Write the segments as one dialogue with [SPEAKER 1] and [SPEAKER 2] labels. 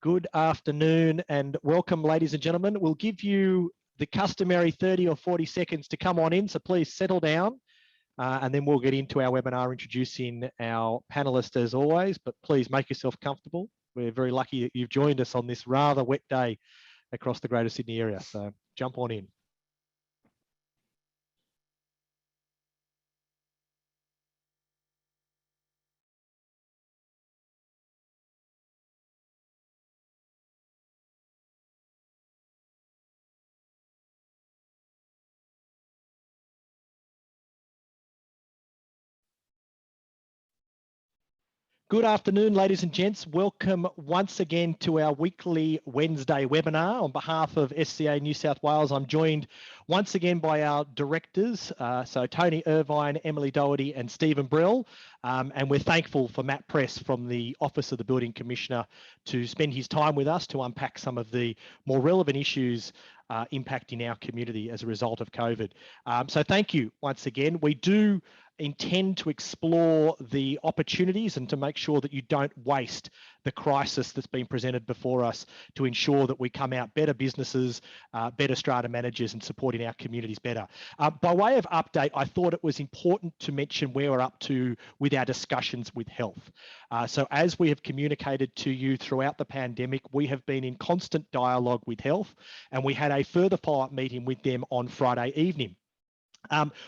[SPEAKER 1] Good afternoon and welcome, ladies and gentlemen. We'll give you the customary 30 or 40 seconds to come on in, so please settle down and then we'll get into our webinar introducing our panelists as always, but please make yourself comfortable. We're very lucky that you've joined us on this rather wet day across the Greater Sydney area, so jump on in. Good afternoon, ladies and gents. Welcome once again to our weekly Wednesday webinar. On behalf of SCA New South Wales, I'm joined once again by our directors, so Tony Irvine, Emily Doherty and Stephen Brill. And we're thankful for Matt Press from the Office of the Building Commissioner to spend his time with us to unpack some of the more relevant issues impacting our community as a result of COVID. So thank you once again. We do intend to explore the opportunities and to make sure that you don't waste the crisis that's been presented before us to ensure that we come out better businesses, better strata managers and supporting our communities better. By way of update, I thought it was important to mention where we're up to with our discussions with health. So as we have communicated to you throughout the pandemic, we have been in constant dialogue with health and we had a further follow-up meeting with them on Friday evening.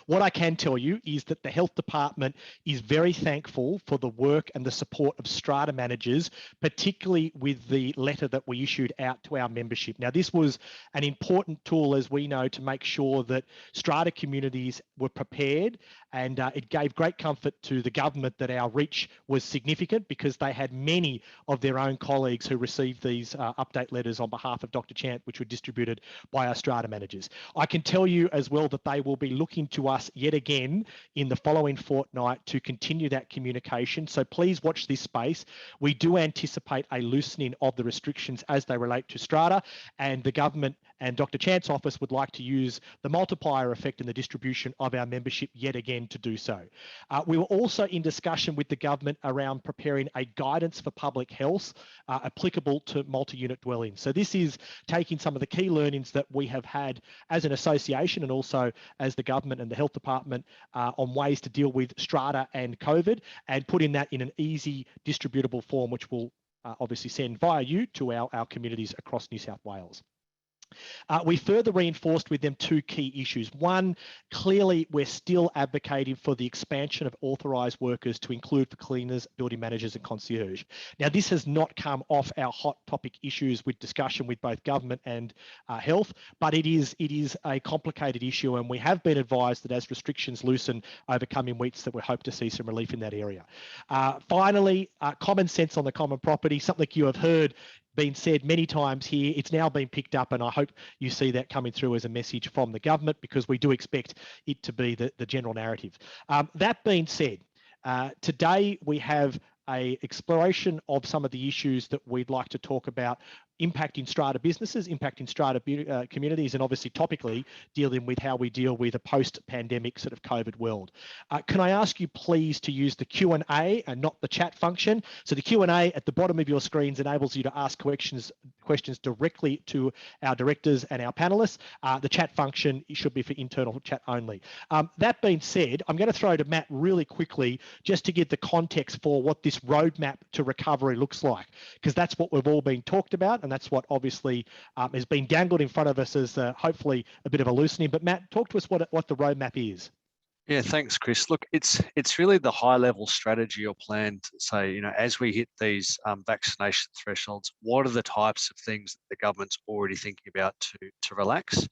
[SPEAKER 1] What I can tell you is that the health department is very thankful for the work and the support of strata managers, particularly with the letter that we issued out to our membership. Now, this was an important tool, as we know, to make sure that strata communities were prepared, and it gave great comfort to the government that our reach was significant because they had many of their own colleagues who received these update letters on behalf of Dr. Chant, which were distributed by our strata managers. I can tell you as well that they will be looking to us yet again in the following fortnight to continue that communication. So please watch this space. We do anticipate a loosening of the restrictions as they relate to strata, and the government and Dr. Chant's office would like to use the multiplier effect in the distribution of our membership yet again to do so. We were also in discussion with the government around preparing a guidance for public health applicable to multi-unit dwellings. So this is taking some of the key learnings that we have had as an association and also as the government and the health department on ways to deal with strata and COVID and putting that in an easy distributable form, which we'll obviously send via you to our communities across New South Wales. We further reinforced with them two key issues. One, clearly we're still advocating for the expansion of authorised workers to include for cleaners, building managers and concierge. Now, this has not come off our hot topic issues with discussion with both government and health, but it is a complicated issue, and we have been advised that as restrictions loosen over coming weeks that we hope to see some relief in that area. Finally, common sense on the common property, something you have heard been said many times here. It's now been picked up, and I hope you see that coming through as a message from the government because we do expect it to be the general narrative. That being said, today we have an exploration of some of the issues that we'd like to talk about impacting strata businesses, impacting strata communities, and obviously topically dealing with how we deal with a post-pandemic sort of COVID world. Can I ask you please to use the Q&A and not the chat function? So the Q&A at the bottom of your screens enables you to ask questions directly to our directors and our panelists. The chat function should be for internal chat only. That being said, I'm going to throw to Matt really quickly just to give the context for what this roadmap to recovery looks like, because that's what we've all been talked about, and that's what obviously has been dangled in front of us as hopefully a bit of a loosening. But Matt, talk to us what the roadmap is.
[SPEAKER 2] Yeah, thanks, Chris. Look, it's really the high-level strategy or plan to say, as we hit these vaccination thresholds, what are the types of things that the government's already thinking about to relax?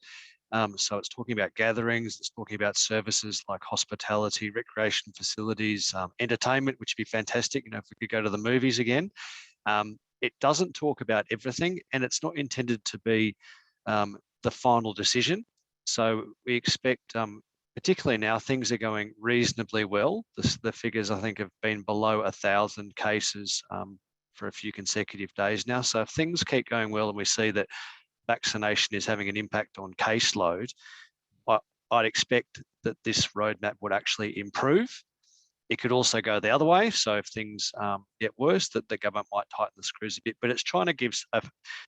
[SPEAKER 2] So it's talking about gatherings, it's talking about services like hospitality, recreation facilities, entertainment, which would be fantastic, if we could go to the movies again. It doesn't talk about everything, and it's not intended to be the final decision. So we expect, particularly now, things are going reasonably well. The figures, I think, have been below 1,000 cases for a few consecutive days now. So if things keep going well and we see that vaccination is having an impact on caseload, I'd expect that this roadmap would actually improve. It could also go the other way. So if things get worse, that the government might tighten the screws a bit. But it's trying to give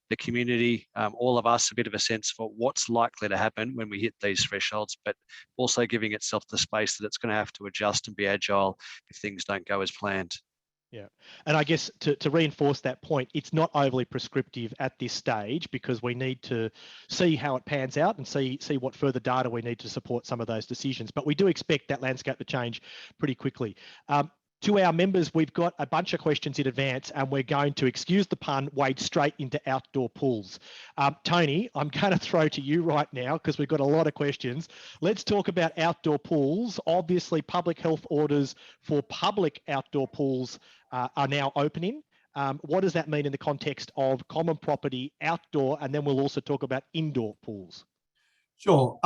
[SPEAKER 2] the community, all of us, a bit of a sense for what's likely to happen when we hit these thresholds, but also giving itself the space that it's going to have to adjust and be agile if things don't go as planned.
[SPEAKER 1] Yeah, and I guess to reinforce that point, it's not overly prescriptive at this stage because we need to see how it pans out and see what further data we need to support some of those decisions. But we do expect that landscape to change pretty quickly. To our members, we've got a bunch of questions in advance and we're going to, excuse the pun, wade straight into outdoor pools. Tony, I'm going to throw to you right now because we've got a lot of questions. Let's talk about outdoor pools. Obviously, public health orders for public outdoor pools are now opening. What does that mean in the context of common property, outdoor, and then we'll also talk about indoor pools?
[SPEAKER 3] Sure.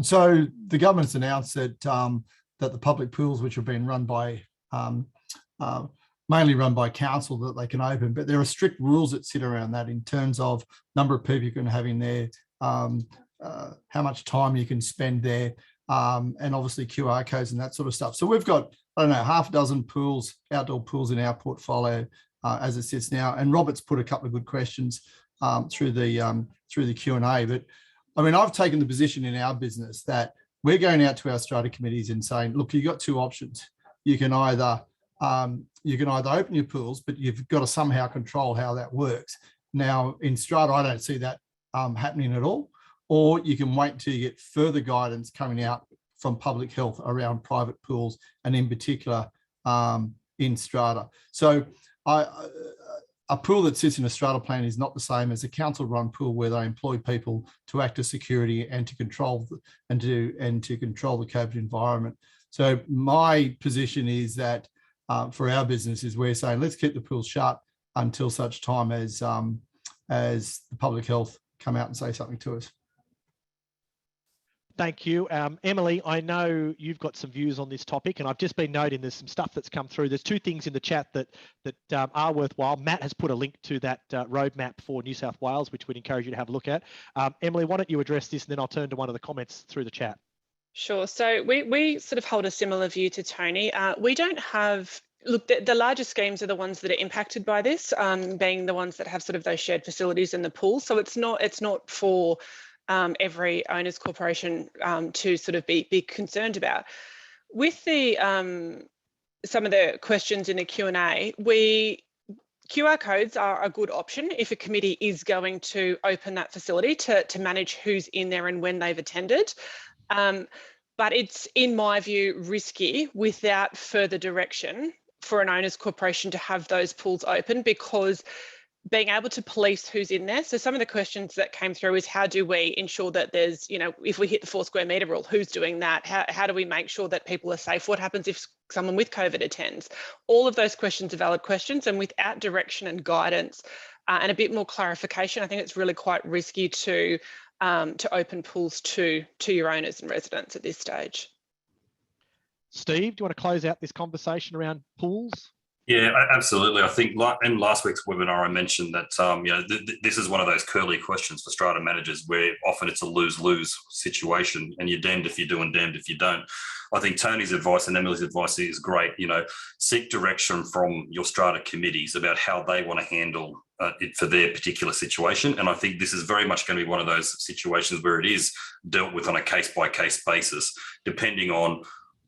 [SPEAKER 3] So the government's announced that that the public pools, which have been run by mainly run by council, that they can open, but there are strict rules that sit around that in terms of number of people you can have in there, how much time you can spend there, and obviously QR codes and that sort of stuff. So we've got, I don't know, half a dozen pools, outdoor pools in our portfolio as it sits now. And Robert's put a couple of good questions through the Q&A. But I mean, I've taken the position in our business that we're going out to our strata committees and saying, look, you've got two options. You can either open your pools, but you've got to somehow control how that works. Now, in strata, I don't see that happening at all. Or you can wait until you get further guidance coming out from public health around private pools, and in particular in strata. So a pool that sits in a strata plan is not the same as a council-run pool where they employ people to act as security and to control to control the COVID environment. So my position is that for our business is we're saying let's keep the pools shut until such time as the public health come out and say something to us.
[SPEAKER 1] Thank you. Emily, I know you've got some views on this topic, and I've just been noting there's some stuff that's come through. There's two things in the chat that are worthwhile. Matt has put a link to that roadmap for New South Wales, which we'd encourage you to have a look at. Emily, why don't you address this, and then I'll turn to one of the comments through the chat.
[SPEAKER 4] Sure. So we sort of hold a similar view to Tony. We don't have, look, the larger schemes are the ones that are impacted by this, being the ones that have sort of those shared facilities in the pool. So it's not for every owners corporation to sort of be concerned about. With the some of the questions in the Q&A, QR codes are a good option if a committee is going to open that facility to manage who's in there and when they've attended. But it's, in my view, risky without further direction for an owners corporation to have those pools open, because being able to police who's in there. So some of the questions that came through is, how do we ensure that there's, you know, if we hit the 4 square metre rule, who's doing that? How do we make sure that people are safe? What happens if someone with COVID attends? All of those questions are valid questions, and without direction and guidance and a bit more clarification, I think it's really quite risky to open pools to your owners and residents at this stage.
[SPEAKER 1] Steve, do you want to close out this conversation around pools?
[SPEAKER 5] Yeah, absolutely. I think in last week's webinar, I mentioned that you know, this is one of those curly questions for strata managers where often it's a lose-lose situation, and you're damned if you do and damned if you don't. I think Tony's advice and Emily's advice is great. You know, seek direction from your strata committees about how they want to handle it for their particular situation. And I think this is very much going to be one of those situations where it is dealt with on a case-by-case basis, depending on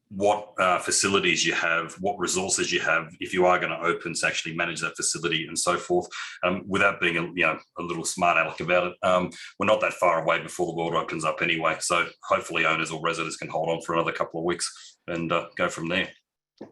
[SPEAKER 5] what facilities you have, what resources you have, if you are going to open to actually manage that facility and so forth, without being a little smart aleck about it. We're not that far away before the world opens up anyway. So hopefully owners or residents can hold on for another couple of weeks and go from there.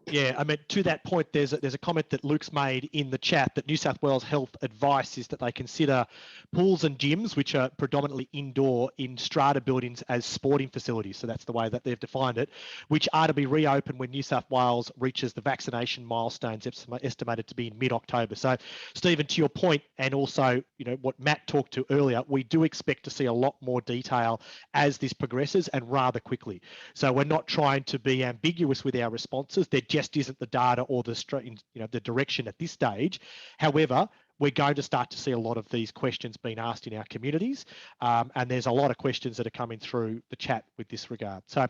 [SPEAKER 1] Yeah, I mean, to that point, there's a comment that Luke's made in the chat that New South Wales Health advice is that they consider pools and gyms, which are predominantly indoor in strata buildings, as sporting facilities. So that's the way that they've defined it, which are to be reopened when New South Wales reaches the vaccination milestones estimated to be in mid-October. So, Stephen, to your point, and also, you know, what Matt talked to earlier, we do expect to see a lot more detail as this progresses, and rather quickly. So we're not trying to be ambiguous with our responses. There just isn't the data or the direction at this stage. However, we're going to start to see a lot of these questions being asked in our communities, and there's a lot of questions that are coming through the chat with this regard. So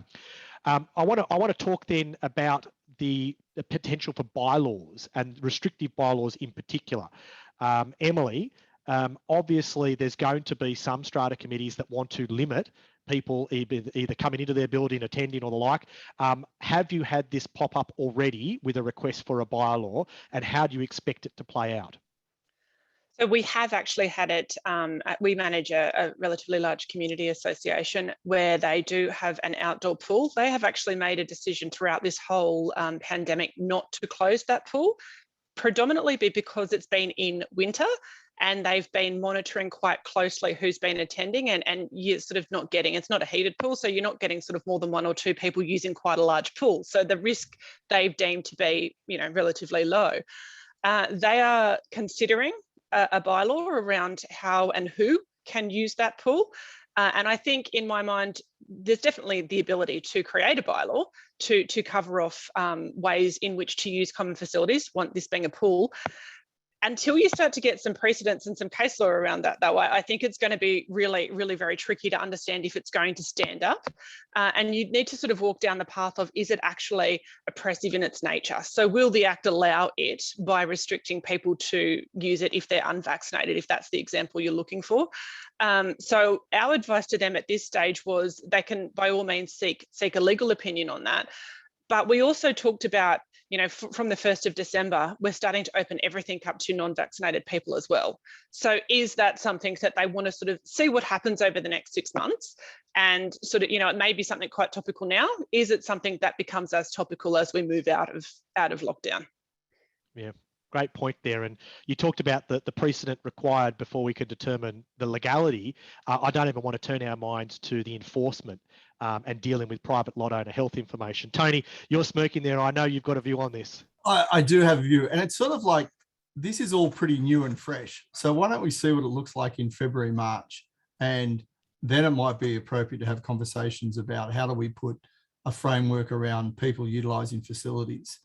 [SPEAKER 1] I want to talk then about the potential for bylaws and restrictive bylaws in particular. Emily, obviously there's going to be some strata committees that want to limit people either coming into their building, attending or the like. Have you had this pop up already with a request for a bylaw, and how do you expect it to play out?
[SPEAKER 4] So we have actually had it, we manage a relatively large community association where they do have an outdoor pool. They have actually made a decision throughout this whole pandemic not to close that pool, predominantly because it's been in winter and they've been monitoring quite closely who's been attending, and you're sort of not getting, it's not a heated pool, so you're not getting sort of more than 1 or 2 people using quite a large pool. So the risk they've deemed to be, relatively low. They are considering a bylaw around how and who can use that pool. And I think in my mind, there's definitely the ability to create a bylaw to cover off ways in which to use common facilities, this being a pool. Until you start to get some precedents and some case law around that, though, I think it's going to be really, really very tricky to understand if it's going to stand up. And you need to sort of walk down the path of, is it actually oppressive in its nature? So will the Act allow it by restricting people to use it if they're unvaccinated, if that's the example you're looking for? So our advice to them at this stage was they can, by all means, seek a legal opinion on that. But we also talked about, from the 1st of December, we're starting to open everything up to non-vaccinated people as well. So is that something that they want to sort of see what happens over the next 6 months? And sort of, it may be something quite topical now. Is it something that becomes as topical as we move out of lockdown?
[SPEAKER 1] Yeah. Great point there. And you talked about the precedent required before we could determine the legality. I don't even want to turn our minds to the enforcement and dealing with private lot owner health information. Tony, you're smirking there. I know you've got a view on this.
[SPEAKER 3] I do have a view. And it's sort of like, this is all pretty new and fresh. So why don't we see what it looks like in February, March? And then it might be appropriate to have conversations about how do we put a framework around people utilising facilities.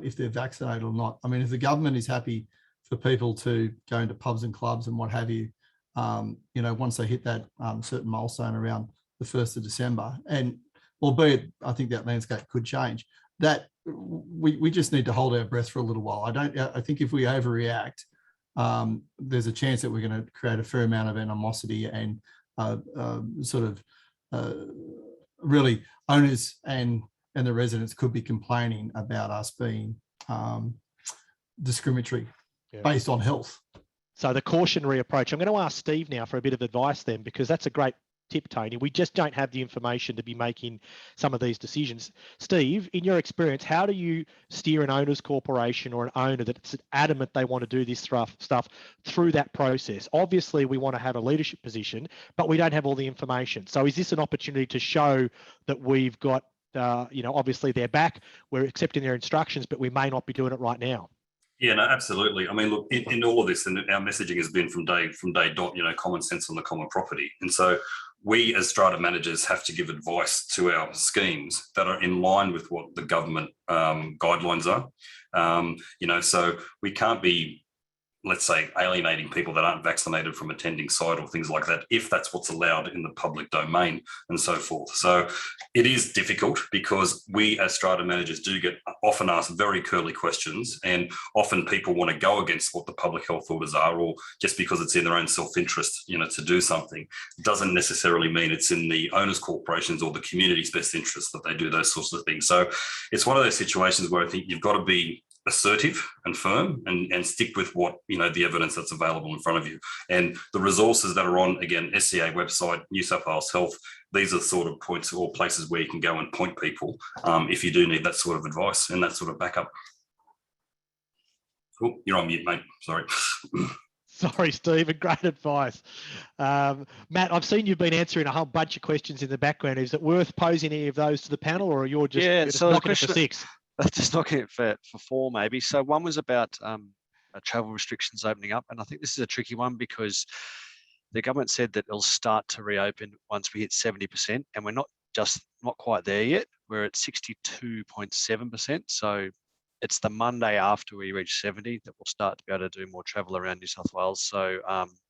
[SPEAKER 3] If they're vaccinated or not. I mean, if the government is happy for people to go into pubs and clubs and what have you, once they hit that certain milestone around the 1st of December, and albeit I think that landscape could change, that we just need to hold our breath for a little while. I think if we overreact, there's a chance that we're going to create a fair amount of animosity and really owners and the residents could be complaining about us being discriminatory based on health.
[SPEAKER 1] So the cautionary approach. I'm going to ask Steve now for a bit of advice then, because that's a great tip, Tony. We just don't have the information to be making some of these decisions. Steve, in your experience, how do you steer an owner's corporation or an owner that's adamant they want to do this stuff through that process? Obviously, we want to have a leadership position, but we don't have all the information. So is this an opportunity to show that we've got obviously they're back, we're accepting their instructions, but we may not be doing it right now?
[SPEAKER 5] Yeah, no, absolutely. I mean, look, in all of this, and our messaging has been from day dot, common sense on the common property. And so we as strata managers have to give advice to our schemes that are in line with what the government guidelines are. So we can't be, let's say, alienating people that aren't vaccinated from attending site or things like that, if that's what's allowed in the public domain and so forth. So it is difficult because we as strata managers do get often asked very curly questions, and often people want to go against what the public health orders are, or just because it's in their own self-interest, to do something. It doesn't necessarily mean it's in the owners' corporations or the community's best interest that they do those sorts of things. So it's one of those situations where I think you've got to be assertive and firm and stick with what, the evidence that's available in front of you. And the resources that are on, again, SCA website, New South Wales Health, these are the sort of points or places where you can go and point people if you do need that sort of advice and that sort of backup. Oh, you're on mute, mate. Sorry.
[SPEAKER 1] Sorry, Steve, great advice. Matt, I've seen you've been answering a whole bunch of questions in the background. Is it worth posing any of those to the panel, or you're just knocking it for 6?
[SPEAKER 2] Just knocking it for 4 maybe. So one was about travel restrictions opening up, and I think this is a tricky one because the government said that it'll start to reopen once we hit 70%, and we're not quite there yet. We're at 62.7%. So it's the Monday after we reach 70 that we'll start to be able to do more travel around New South Wales. So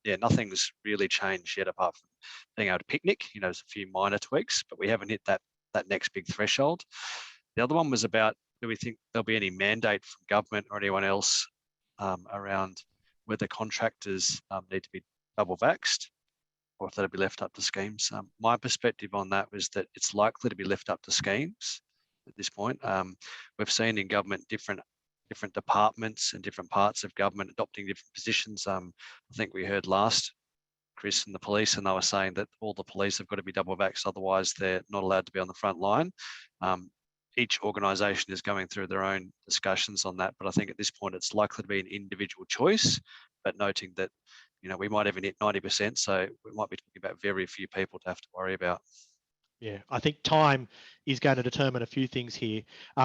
[SPEAKER 2] nothing's really changed yet apart from being able to picnic. There's a few minor tweaks, but we haven't hit that next big threshold. The other one was about do we think there'll be any mandate from government or anyone else around whether contractors need to be double vaxxed, or if that'll be left up to schemes? My perspective on that was that it's likely to be left up to schemes at this point. We've seen in government different departments and different parts of government adopting different positions. I think we heard last, Chris, and the police, and they were saying that all the police have got to be double vaxxed, otherwise they're not allowed to be on the front line. Each organisation is going through their own discussions on that, but I think at this point it's likely to be an individual choice, but noting that, you know, we might even hit 90%, so we might be talking about very few people to have to worry about.
[SPEAKER 1] Yeah, I think time is going to determine a few things here.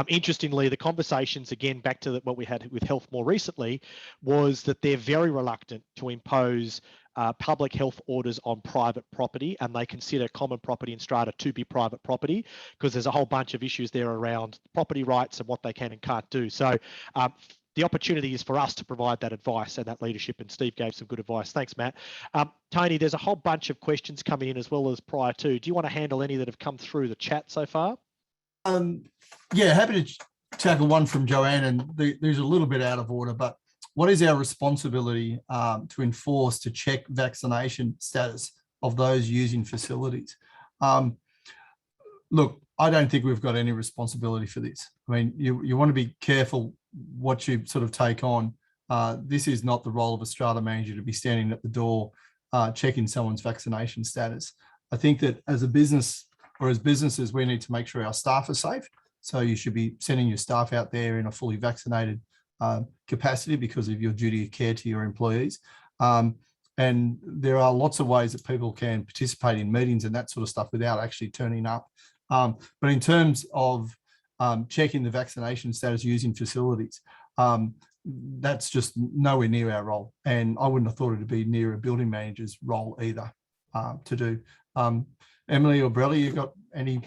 [SPEAKER 1] Interestingly, the conversations, again, back to what we had with health more recently, was that they're very reluctant to impose public health orders on private property, and they consider common property in strata to be private property because there's a whole bunch of issues there around property rights and what they can and can't do. So the opportunity is for us to provide that advice and that leadership, and Steve gave some good advice. Thanks, Matt. Tony, there's a whole bunch of questions coming in as well as prior to. Do you want to handle any that have come through the chat so far?
[SPEAKER 3] Yeah, happy to tackle one from Joanne, and there's a little bit out of order, but what is our responsibility to enforce, to check vaccination status of those using facilities? Look, I don't think we've got any responsibility for this. I mean, you want to be careful what you sort of take on. This is not the role of a strata manager to be standing at the door checking someone's vaccination status. I think that as a business or as businesses, we need to make sure our staff are safe. So you should be sending your staff out there in a fully vaccinated capacity because of your duty of care to your employees. And there are lots of ways that people can participate in meetings and that sort of stuff without actually turning up. But in terms of checking the vaccination status using facilities, that's just nowhere near our role. And I wouldn't have thought it'd be near a building manager's role either to do. Emily or Brelly, you got any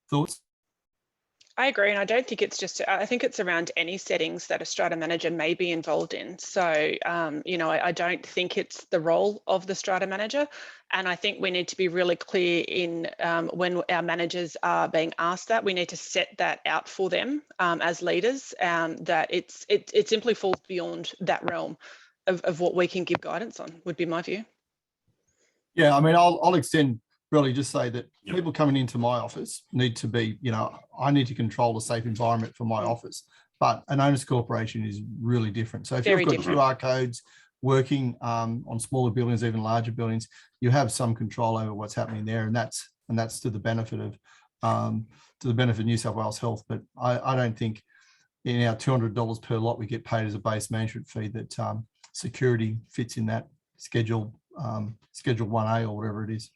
[SPEAKER 3] thoughts?
[SPEAKER 4] I agree, and I don't think it's just, I think it's around any settings that a strata manager may be involved in. So, you know, I don't think it's the role of the strata manager. And I think we need to be really clear in when our managers are being asked that, we need to set that out for them as leaders, that it simply falls beyond that realm of what we can give guidance on, would be my view.
[SPEAKER 3] Yeah, I mean, I'll extend, really just say that people coming into my office need to be, you know, I need to control a safe environment for my office, but an owners corporation is really different. So if you've got QR codes working on smaller buildings, even larger buildings, you have some control over what's happening there, and that's to the benefit of New South Wales Health. But I don't think in our $200 per lot we get paid as a base management fee that security fits in that Schedule 1A or whatever it is.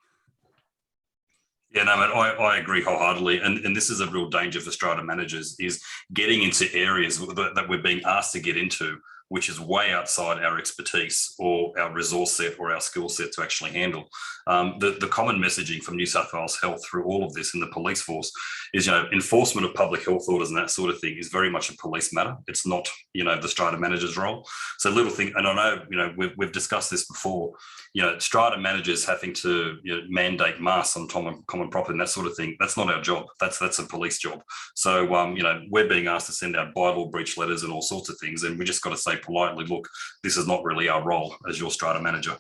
[SPEAKER 5] Yeah, no, mate, I agree wholeheartedly. And this is a real danger for strata managers, is getting into areas that we're being asked to get into, which is way outside our expertise or our resource set or our skill set to actually handle. The common messaging from New South Wales Health through all of this in the police force is, you know, enforcement of public health orders and that sort of thing is very much a police matter. It's not, you know, the strata manager's role. So little thing, and I know, you know, we've discussed this before, you know, strata managers having to, you know, mandate masks on common property and that sort of thing. That's not our job. That's a police job. So, you know, we're being asked to send out Bible breach letters and all sorts of things. And we just got to say politely, look, this is not really our role as your strata manager.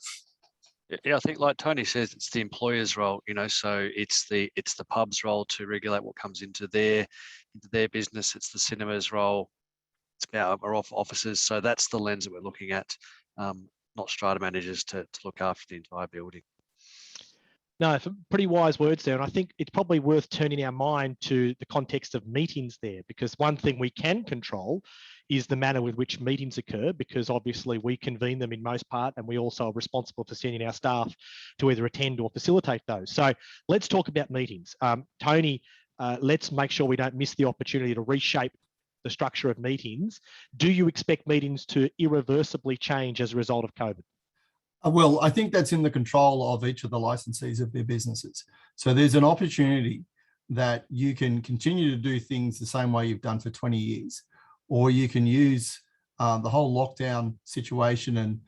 [SPEAKER 2] Yeah, I think like Tony says, it's the employer's role, you know, so it's the pub's role to regulate what comes into their business. It's the cinema's role. It's our offices. So that's the lens that we're looking at, not strata managers to look after the entire building.
[SPEAKER 1] No, pretty wise words there. And I think it's probably worth turning our mind to the context of meetings there, because one thing we can control is the manner with which meetings occur, because obviously we convene them in most part, and we also are responsible for sending our staff to either attend or facilitate those. So let's talk about meetings. Tony, let's make sure we don't miss the opportunity to reshape the structure of meetings. Do you expect meetings to irreversibly change as a result of COVID?
[SPEAKER 3] Well, I think that's in the control of each of the licensees of their businesses. So there's an opportunity that you can continue to do things the same way you've done for 20 years, or you can use the whole lockdown situation and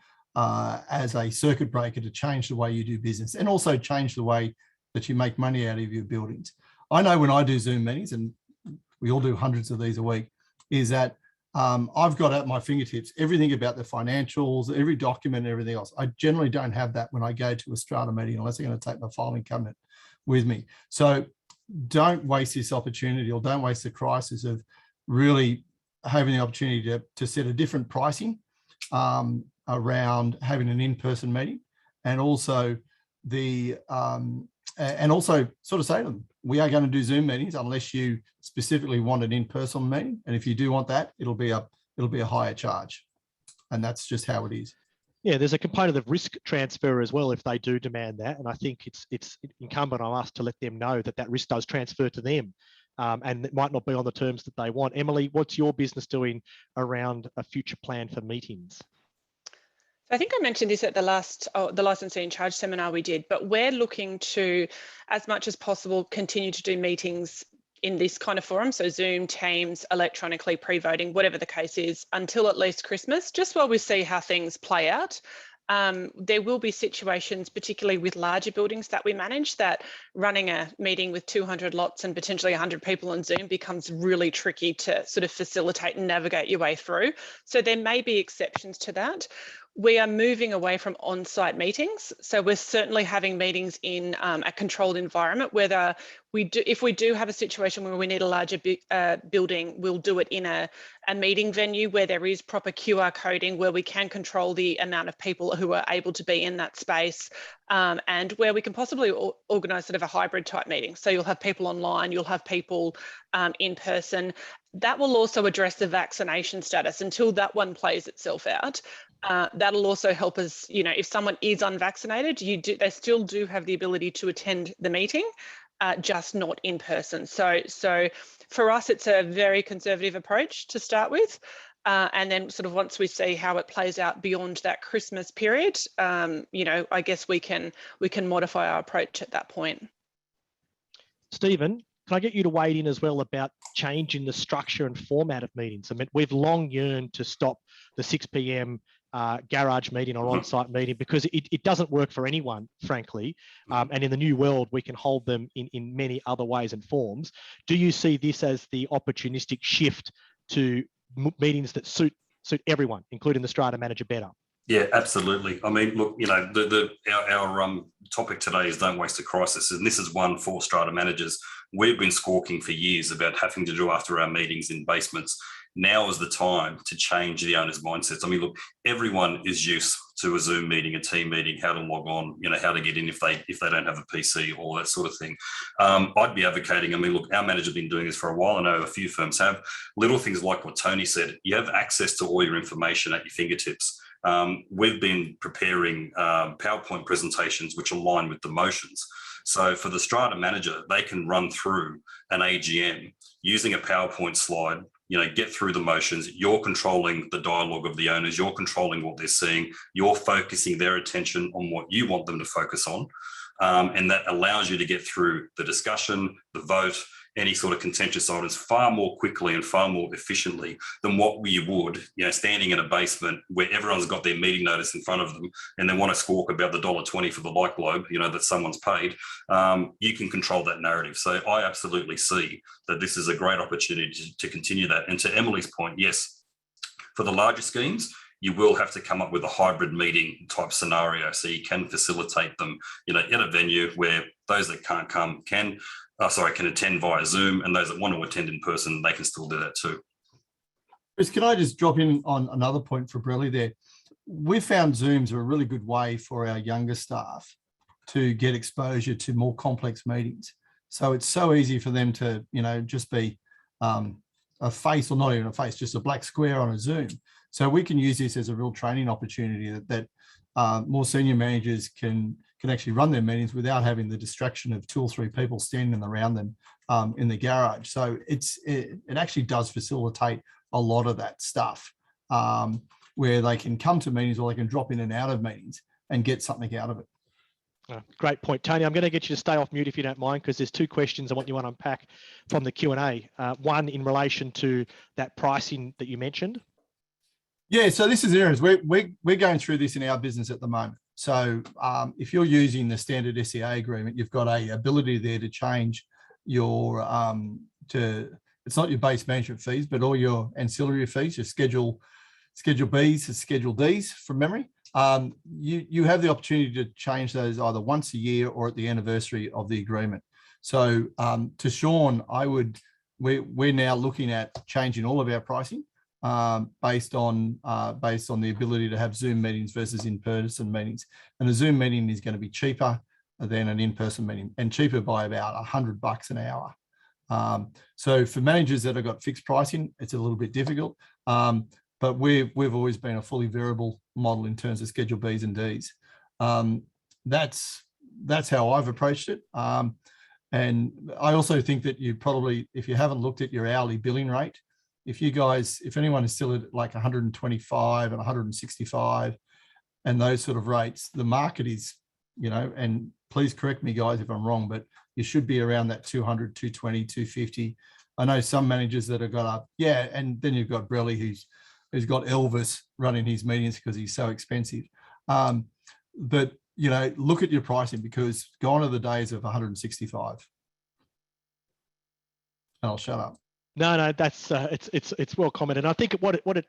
[SPEAKER 3] as a circuit breaker to change the way you do business, and also change the way that you make money out of your buildings. I know when I do Zoom meetings, and we all do hundreds of these a week, is that I've got at my fingertips everything about the financials, every document, and everything else. I generally don't have that when I go to a Strata meeting unless I'm going to take my filing cabinet with me. So don't waste this opportunity, or don't waste the crisis of really having the opportunity to set a different pricing around having an in-person meeting, and also sort of say to them, we are going to do Zoom meetings unless you specifically want an in-person meeting, and if you do want that, it'll be a higher charge, and that's just how it is.
[SPEAKER 1] Yeah, there's a component of risk transfer as well if they do demand that, and I think it's incumbent on us to let them know that that risk does transfer to them, and it might not be on the terms that they want. Emily, what's your business doing around a future plan for meetings?
[SPEAKER 4] I think I mentioned this at the licensee in charge seminar we did, but we're looking to, as much as possible, continue to do meetings in this kind of forum, so Zoom, Teams, electronically, pre-voting, whatever the case is, until at least Christmas, just while we see how things play out. There will be situations, particularly with larger buildings that we manage, that running a meeting with 200 lots and potentially 100 people on Zoom becomes really tricky to sort of facilitate and navigate your way through. So there may be exceptions to that. We are moving away from on-site meetings. So we're certainly having meetings in a controlled environment, whether if we do have a situation where we need a larger building, we'll do it in a meeting venue where there is proper QR coding, where we can control the amount of people who are able to be in that space, and where we can possibly organise sort of a hybrid type meeting. So you'll have people online, you'll have people in person. That will also address the vaccination status until that one plays itself out. That'll also help us, if someone is unvaccinated, they still do have the ability to attend the meeting, just not in person. So for us, it's a very conservative approach to start with. And then sort of once we see how it plays out beyond that Christmas period, I guess we can modify our approach at that point.
[SPEAKER 1] Stephen, can I get you to weigh in as well about changing the structure and format of meetings? I mean, we've long yearned to stop the 6 p.m. Garage meeting or on-site meeting because it doesn't work for anyone, frankly. And in the new world, we can hold them in many other ways and forms. Do you see this as the opportunistic shift to meetings that suit everyone, including the Strata manager, better?
[SPEAKER 5] Yeah, absolutely. I mean, look, our topic today is don't waste a crisis, and this is one for Strata managers. We've been squawking for years about having to do after our meetings in basements. Now is the time to change the owner's mindsets. I mean, look, everyone is used to a Zoom meeting, a team meeting, how to log on, how to get in if they don't have a PC, all that sort of thing. I'd be advocating, I mean, look, our managers have been doing this for a while. I know a few firms have. Little things like what Tony said, you have access to all your information at your fingertips. We've been preparing PowerPoint presentations which align with the motions. So for the Strata manager, they can run through an AGM using a PowerPoint slide, get through the motions. You're controlling the dialogue of the owners. You're controlling what they're seeing. You're focusing their attention on what you want them to focus on. And that allows you to get through the discussion, the vote, any sort of contentious items far more quickly and far more efficiently than what you would, standing in a basement where everyone's got their meeting notice in front of them and they want to squawk about the $1.20 for the light globe, that someone's paid. You can control that narrative. So I absolutely see that this is a great opportunity to continue that. And to Emily's point, yes, for the larger schemes, you will have to come up with a hybrid meeting type scenario so you can facilitate them, at a venue where those that can't come can attend via Zoom, and those that want to attend in person, they can still do that too.
[SPEAKER 3] Chris, can I just drop in on another point for Brelly there? We found Zooms are a really good way for our younger staff to get exposure to more complex meetings. So it's so easy for them to, just be a face, or not even a face, just a black square on a Zoom. So we can use this as a real training opportunity that more senior managers can actually run their meetings without having the distraction of 2 or 3 people standing around them in the garage. So it actually does facilitate a lot of that stuff where they can come to meetings or they can drop in and out of meetings and get something out of it.
[SPEAKER 1] Great point. Tony, I'm going to get you to stay off mute if you don't mind, because there's 2 questions I want you to unpack from the Q&A. One in relation to that pricing that you mentioned.
[SPEAKER 3] Yeah, so this is areas we're going through this in our business at the moment. So if you're using the standard SCA agreement, you've got a ability there to change your to it's not your base management fees, but all your ancillary fees, your Schedule Bs to Schedule Ds from memory. You have the opportunity to change those either once a year or at the anniversary of the agreement. So to Sean, we're now looking at changing all of our pricing based on the ability to have Zoom meetings versus in-person meetings. And a Zoom meeting is going to be cheaper than an in-person meeting, and cheaper by about $100 an hour. So for managers that have got fixed pricing, it's a little bit difficult. But we've always been a fully variable model in terms of Schedule Bs and Ds. That's how I've approached it. And I also think that you probably, if you haven't looked at your hourly billing rate, if anyone is still at like 125 and 165 and those sort of rates, the market is, and please correct me guys if I'm wrong, but you should be around that 200, 220, 250. I know some managers that have got up, and then you've got Brelly who's got Elvis running his meetings because he's so expensive. But look at your pricing, because gone are the days of 165. And I'll shut up.
[SPEAKER 1] No, that's it's well commented. And I think what it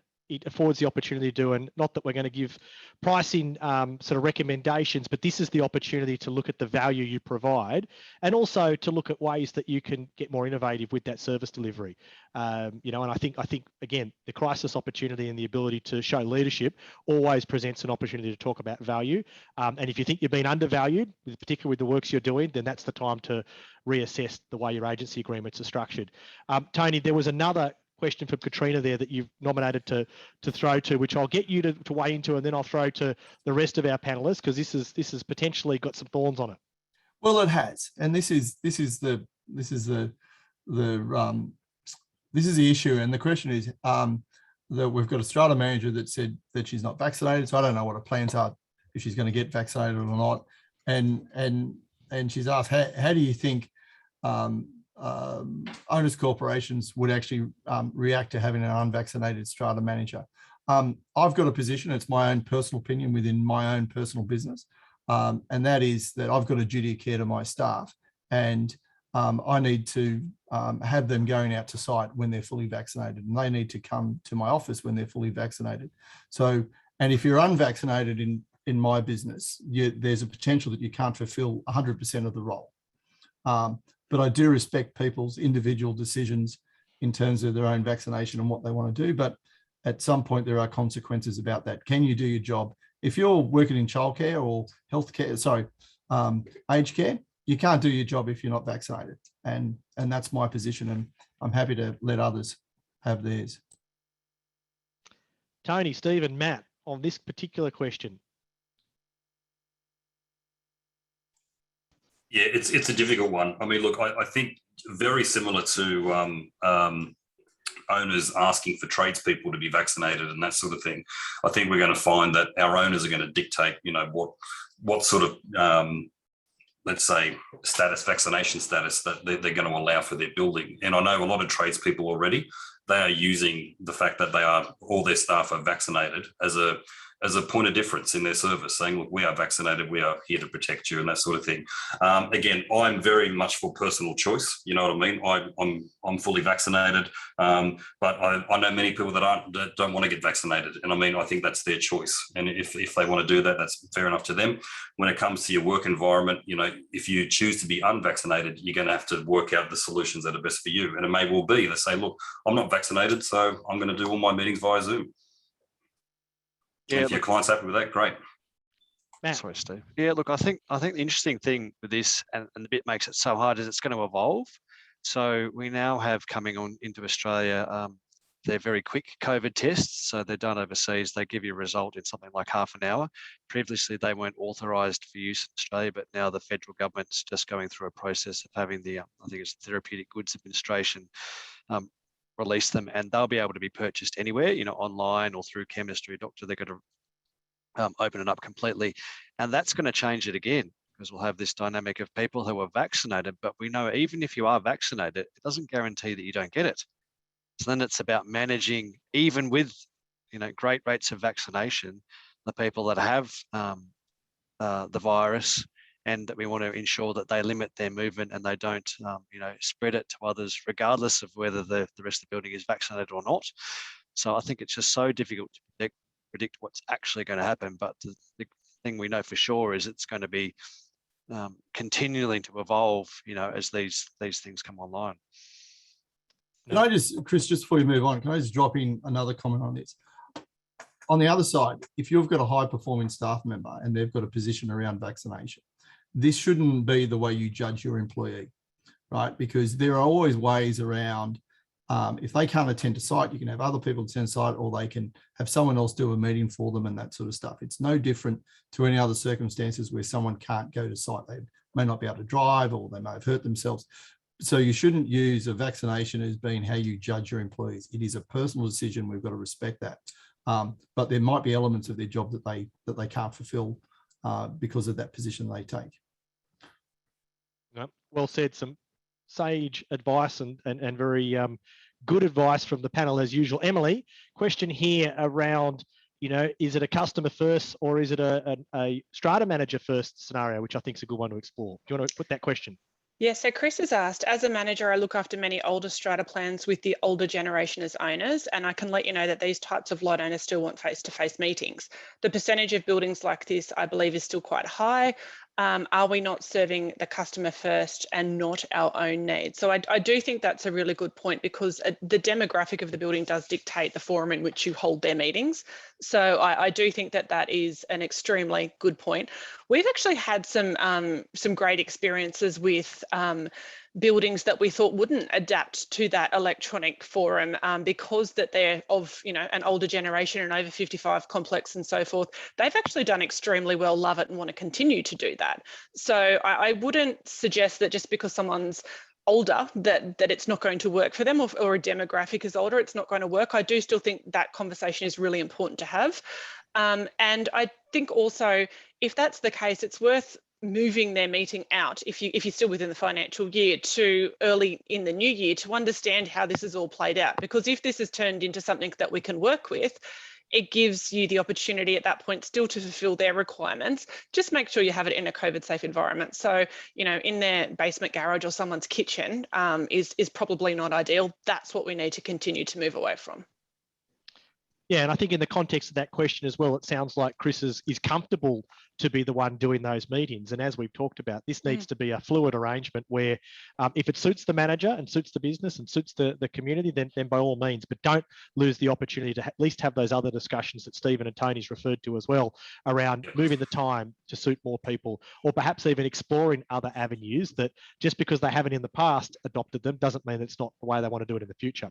[SPEAKER 1] affords the opportunity to do, and not that we're going to give pricing sort of recommendations, but this is the opportunity to look at the value you provide, and also to look at ways that you can get more innovative with that service delivery. And I think again, the crisis opportunity and the ability to show leadership always presents an opportunity to talk about value. And if you think you've been undervalued, particularly with the works you're doing, then that's the time to reassess the way your agency agreements are structured. Tony, there was another question from Katrina there that you've nominated to throw to, which I'll get you to weigh into, and then I'll throw to the rest of our panelists, because this has potentially got some thorns on it.
[SPEAKER 3] Well, it has, and this is the issue. And the question is that we've got a strata manager that said that she's not vaccinated, so I don't know what her plans are, if she's going to get vaccinated or not. And she's asked, how do you think owners corporations would actually react to having an unvaccinated strata manager? I've got a position, it's my own personal opinion within my own personal business, and that is that I've got a duty of care to my staff, and I need to have them going out to site when they're fully vaccinated, and they need to come to my office when they're fully vaccinated. So, and if you're unvaccinated in my business, there's a potential that you can't fulfill 100% of the role. But I do respect people's individual decisions in terms of their own vaccination and what they want to do. But at some point, there are consequences about that. Can you do your job? If you're working in childcare or healthcare, aged care, you can't do your job if you're not vaccinated. And that's my position. And I'm happy to let others have theirs.
[SPEAKER 1] Tony, Stephen, Matt, on this particular question.
[SPEAKER 5] Yeah, it's a difficult one. I mean, look, I think very similar to owners asking for tradespeople to be vaccinated and that sort of thing. I think we're going to find that our owners are going to dictate, what sort of, let's say, vaccination status that they're going to allow for their building. And I know a lot of tradespeople already, they are using the fact that all their staff are vaccinated as a point of difference in their service, saying, look, we are vaccinated, we are here to protect you, and that sort of thing. Again, I'm very much for personal choice. You know what I mean? I'm fully vaccinated, but I know many people that don't want to get vaccinated. And I mean, I think that's their choice. And if they want to do that, that's fair enough to them. When it comes to your work environment, if you choose to be unvaccinated, you're going to have to work out the solutions that are best for you. And it may well be they say, look, I'm not vaccinated, so I'm going to do all my meetings via Zoom. Yeah, if your client's happy with that, great.
[SPEAKER 1] Matt.
[SPEAKER 2] Sorry, Steve. Yeah, look, I think the interesting thing with this, and the bit makes it so hard, is it's going to evolve. So we now have coming on into Australia, they're very quick COVID tests. So they're done overseas. They give you a result in something like half an hour. Previously, they weren't authorised for use in Australia, but now the federal government's just going through a process of having the, I think it's Therapeutic Goods Administration, release them, and they'll be able to be purchased anywhere, online or through chemist or a doctor. They're going to open it up completely, and that's going to change it again, because we'll have this dynamic of people who are vaccinated, but we know even if you are vaccinated, it doesn't guarantee that you don't get it. So then it's about managing, even with great rates of vaccination, the people that have the virus and that we want to ensure that they limit their movement and they don't, spread it to others, regardless of whether the rest of the building is vaccinated or not. So I think it's just so difficult to predict what's actually going to happen. But the thing we know for sure is it's going to be continuing to evolve, as these things come online.
[SPEAKER 3] Can I just, Chris, just before you move on, can I just drop in another comment on this? On the other side, if you've got a high-performing staff member and they've got a position around vaccination, this shouldn't be the way you judge your employee, right? Because there are always ways around, if they can't attend a site, you can have other people attend a site, or they can have someone else do a meeting for them and that sort of stuff. It's no different to any other circumstances where someone can't go to site. They may not be able to drive, or they may have hurt themselves. So you shouldn't use a vaccination as being how you judge your employees. It is a personal decision. We've got to respect that. But there might be elements of their job that they can't fulfill because of that position they take.
[SPEAKER 1] Well said. Some sage advice and very good advice from the panel as usual. Emily, question here around, is it a customer first or is it a strata manager first scenario, which I think is a good one to explore. Do you want to put that question?
[SPEAKER 4] Yeah, so Chris has asked, as a manager, I look after many older strata plans with the older generation as owners, and I can let you know that these types of lot owners still want face-to-face meetings. The percentage of buildings like this, I believe, is still quite high. Are we not serving the customer first and not our own needs? So I do think that's a really good point, because the demographic of the building does dictate the forum in which you hold their meetings. So I do think that is an extremely good point. We've actually had some great experiences with buildings that we thought wouldn't adapt to that electronic forum because that they're of an older generation and over 55 complex and so forth. They've actually done extremely well, love it, and want to continue to do that. So I wouldn't suggest that just because someone's older that it's not going to work for them, or a demographic is older, it's not going to work. I do still think that conversation is really important to have. And I think also, if that's the case, it's worth moving their meeting out, if you're still within the financial year, to early in the new year, to understand how this is all played out. Because if this is turned into something that we can work with, it gives you the opportunity at that point still to fulfill their requirements. Just make sure you have it in a COVID safe environment. So, in their basement garage or someone's kitchen is probably not ideal. That's what we need to continue to move away from.
[SPEAKER 1] Yeah, and I think in the context of that question as well, it sounds like Chris is comfortable to be the one doing those meetings. And as we've talked about, this needs to be a fluid arrangement where if it suits the manager and suits the business and suits the community, then by all means, but don't lose the opportunity to at least have those other discussions that Stephen and Tony's referred to as well, around moving the time to suit more people, or perhaps even exploring other avenues that just because they haven't in the past adopted them doesn't mean it's not the way they want to do it in the future.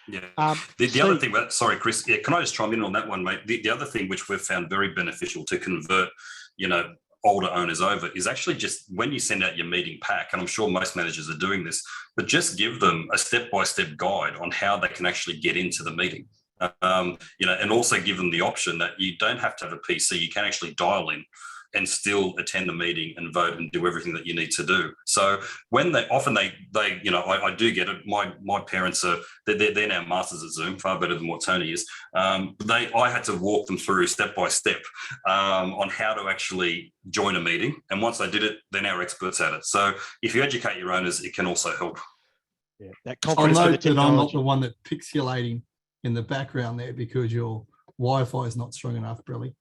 [SPEAKER 5] Yeah. The other thing, sorry, Chris, can I just chime in on that one, mate? The other thing which we've found very beneficial to convert, older owners over is actually just when you send out your meeting pack, and I'm sure most managers are doing this, but just give them a step-by-step guide on how they can actually get into the meeting. And also give them the option that you don't have to have a PC, you can actually dial in and still attend the meeting and vote and do everything that you need to do. So when I do get it. My parents they're now masters at Zoom, far better than what Tony is. I had to walk them through step by step on how to actually join a meeting. And once they did it, they're now experts at it. So if you educate your owners, it can also help.
[SPEAKER 1] Yeah, that confidence.
[SPEAKER 3] I'll note that I'm not the one that's pixelating in the background there because your Wi-Fi is not strong enough, Brilly.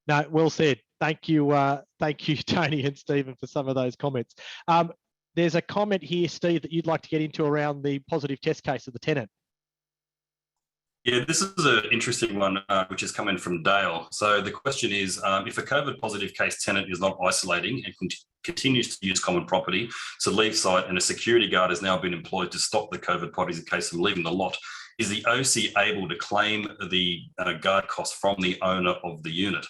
[SPEAKER 1] No, well said. Thank you, Tony and Stephen, for some of those comments. There's a comment here, Steve, that you'd like to get into around the positive test case of the tenant.
[SPEAKER 5] Yeah, this is an interesting one, which is coming from Dale. So the question is, if a COVID positive case tenant is not isolating and continues to use common property, so leave site, and a security guard has now been employed to stop the COVID positive case from leaving the lot, is the OC able to claim the guard cost from the owner of the unit?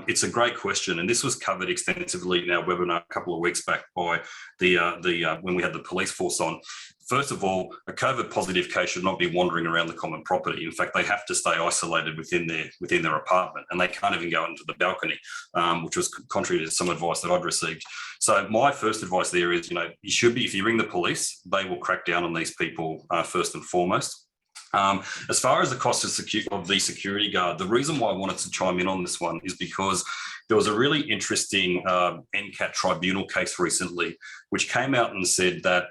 [SPEAKER 5] It's a great question, and this was covered extensively in our webinar a couple of weeks back by when we had the police force on. First of all, a COVID positive case should not be wandering around the common property. In fact, they have to stay isolated within their apartment, and they can't even go into the balcony, which was contrary to some advice that I'd received. So my first advice there is, you should be, if you ring the police, they will crack down on these people first and foremost. As far as the cost of the security guard, the reason why I wanted to chime in on this one is because there was a really interesting NCAT tribunal case recently, which came out and said that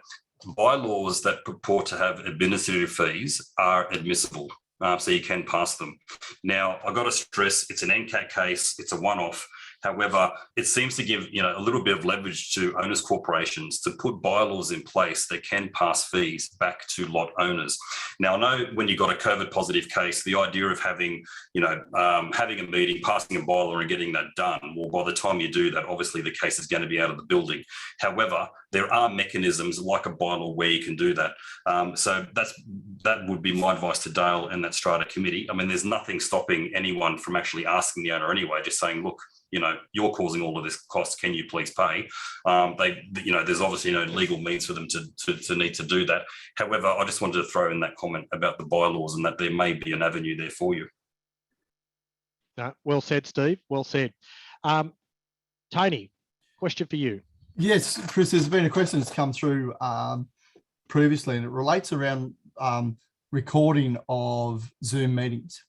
[SPEAKER 5] bylaws that purport to have administrative fees are admissible. So you can pass them. Now, I've got to stress, it's an NCAT case, it's a one-off. However, it seems to give a little bit of leverage to owners corporations to put bylaws in place that can pass fees back to lot owners. Now, I know when you've got a COVID positive case, the idea of having having a meeting, passing a bylaw and getting that done, well, by the time you do that, obviously the case is going to be out of the building. However, there are mechanisms like a bylaw where you can do that. So that would be my advice to Dale and that Strata committee. I mean, there's nothing stopping anyone from actually asking the owner anyway, just saying, look, you're causing all of this cost. Can you please pay? There's obviously no legal means for them to need to do that. However, I just wanted to throw in that comment about the bylaws and that there may be an avenue there for you.
[SPEAKER 1] No, well said, Steve. Well said. Tony, question for you.
[SPEAKER 3] Yes, Chris, there's been a question that's come through previously, and it relates around recording of Zoom meetings.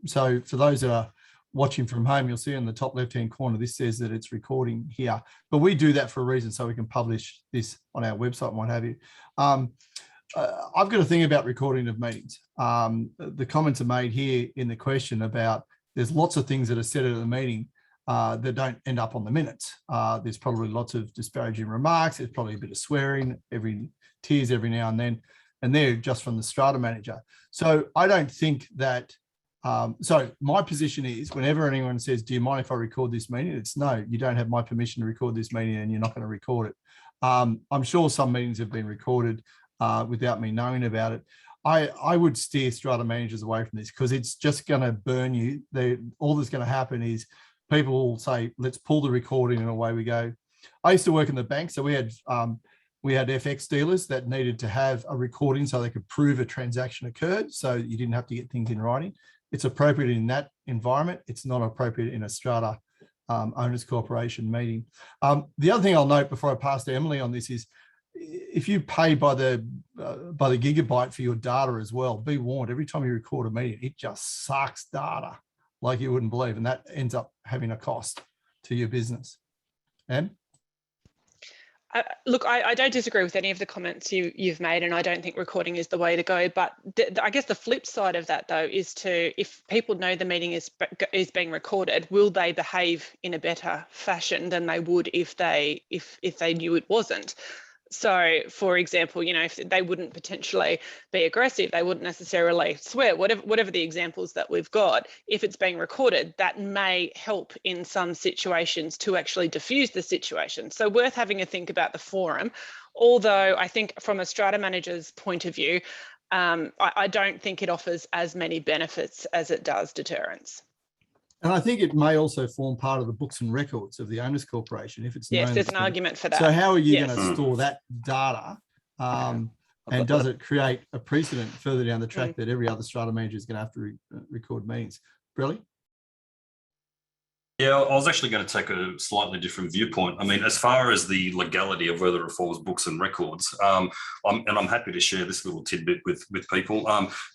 [SPEAKER 3] So for those that are watching from home, you'll see in the top left-hand corner, this says that it's recording here, but we do that for a reason, so we can publish this on our website and what have you. I've got a thing about recording of meetings. The comments are made here in the question about there's lots of things that are said at the meeting that don't end up on the minutes. There's probably lots of disparaging remarks. There's probably a bit of swearing, tears every now and then, and they're just from the strata manager. So I don't think that, so my position is whenever anyone says, do you mind if I record this meeting? It's no, you don't have my permission to record this meeting and you're not going to record it. I'm sure some meetings have been recorded without me knowing about it. I would steer strata managers away from this because it's just going to burn you. All that's going to happen is people will say, let's pull the recording and away we go. I used to work in the bank, so we had FX dealers that needed to have a recording so they could prove a transaction occurred, so you didn't have to get things in writing. It's appropriate in that environment. It's not appropriate in a strata owners corporation meeting. The other thing I'll note before I pass to Emily on this is, if you pay by the gigabyte for your data as well, be warned, every time you record a meeting, it just sucks data like you wouldn't believe, and that ends up having a cost to your business. Em?
[SPEAKER 4] Look, I don't disagree with any of the comments you've made, and I don't think recording is the way to go. But I guess the flip side of that, though, is if people know the meeting is being recorded, will they behave in a better fashion than they would if they knew it wasn't? So, for example, if they wouldn't potentially be aggressive, they wouldn't necessarily swear, whatever the examples that we've got, if it's being recorded, that may help in some situations to actually diffuse the situation. So worth having a think about the forum. Although I think from a strata manager's point of view, I don't think it offers as many benefits as it does deterrence.
[SPEAKER 3] And I think it may also form part of the books and records of the owners corporation if it's
[SPEAKER 4] yes, there's an argument for that.
[SPEAKER 3] So how are you going to store that data? And does it create a precedent further down the track that every other strata manager is going to have to record meetings? Brilliant.
[SPEAKER 5] Yeah, I was actually going to take a slightly different viewpoint. I mean, as far as the legality of whether it falls books and records, I'm happy to share this little tidbit with people.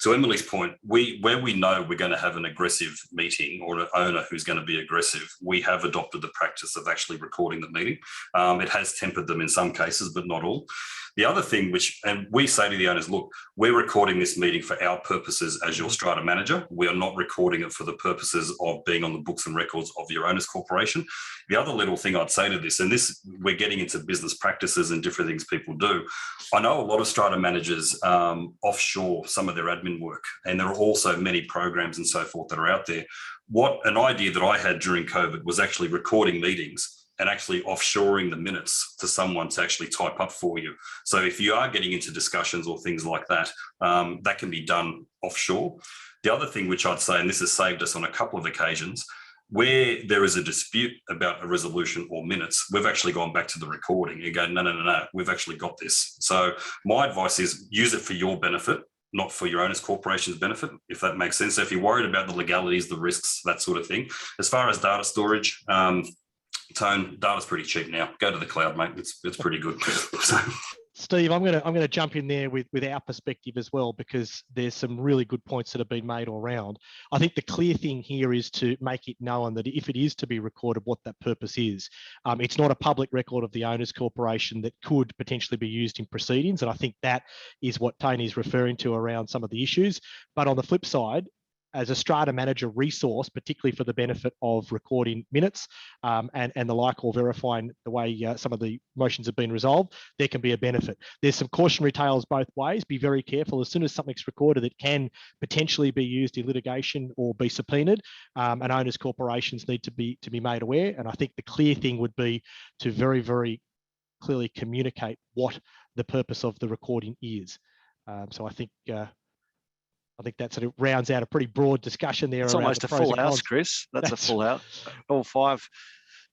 [SPEAKER 5] To Emily's point, where we know we're going to have an aggressive meeting or an owner who's going to be aggressive, we have adopted the practice of actually recording the meeting. It has tempered them in some cases, but not all. The other thing and we say to the owners, look, we're recording this meeting for our purposes as your strata manager. We are not recording it for the purposes of being on the books and records of your owners corporation. The other little thing I'd say to this, and this we're getting into business practices and different things people do. I know a lot of strata managers offshore some of their admin work, and there are also many programs and so forth that are out there. What an idea that I had during COVID was actually recording meetings and actually offshoring the minutes to someone to actually type up for you. So if you are getting into discussions or things like that, that can be done offshore. The other thing which I'd say, and this has saved us on a couple of occasions, where there is a dispute about a resolution or minutes, we've actually gone back to the recording and go, no, we've actually got this. So my advice is use it for your benefit, not for your owners corporation's benefit, if that makes sense. So if you're worried about the legalities, the risks, that sort of thing. As far as data storage, Tone, data's pretty cheap now. Go to the cloud, mate. It's pretty good.
[SPEAKER 1] Steve, I'm going to jump in there with our perspective as well, because there's some really good points that have been made all around. I think the clear thing here is to make it known that if it is to be recorded, what that purpose is. It's not a public record of the owners corporation that could potentially be used in proceedings, and I think that is what Tony's referring to around some of the issues. But on the flip side, as a strata manager resource, particularly for the benefit of recording minutes and the like, or verifying the way some of the motions have been resolved, there can be a benefit. There's some cautionary tales both ways. Be very careful. As soon as something's recorded, it can potentially be used in litigation or be subpoenaed, and owners corporations need to be made aware. And I think the clear thing would be to very, very clearly communicate what the purpose of the recording is. So I think that sort of rounds out a pretty broad discussion there.
[SPEAKER 2] It's almost a full house, Chris. That's a full house. All five.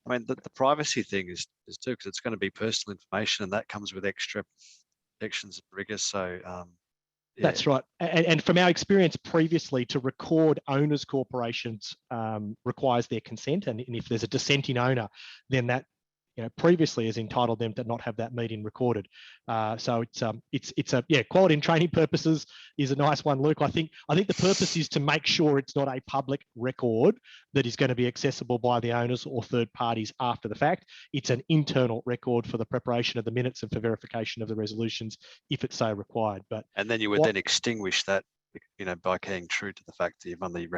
[SPEAKER 2] I mean, the privacy thing is too, because it's going to be personal information, and that comes with extra protections and rigors. So yeah.
[SPEAKER 1] That's right. And from our experience previously, to record owners corporations requires their consent, and if there's a dissenting owner, then that previously has entitled them to not have that meeting recorded. So it's quality and training purposes is a nice one, Luke. I think the purpose is to make sure it's not a public record that is going to be accessible by the owners or third parties after the fact. It's an internal record for the preparation of the minutes and for verification of the resolutions, if it's so required.
[SPEAKER 2] And then you would then extinguish that, by being true to the fact that you've only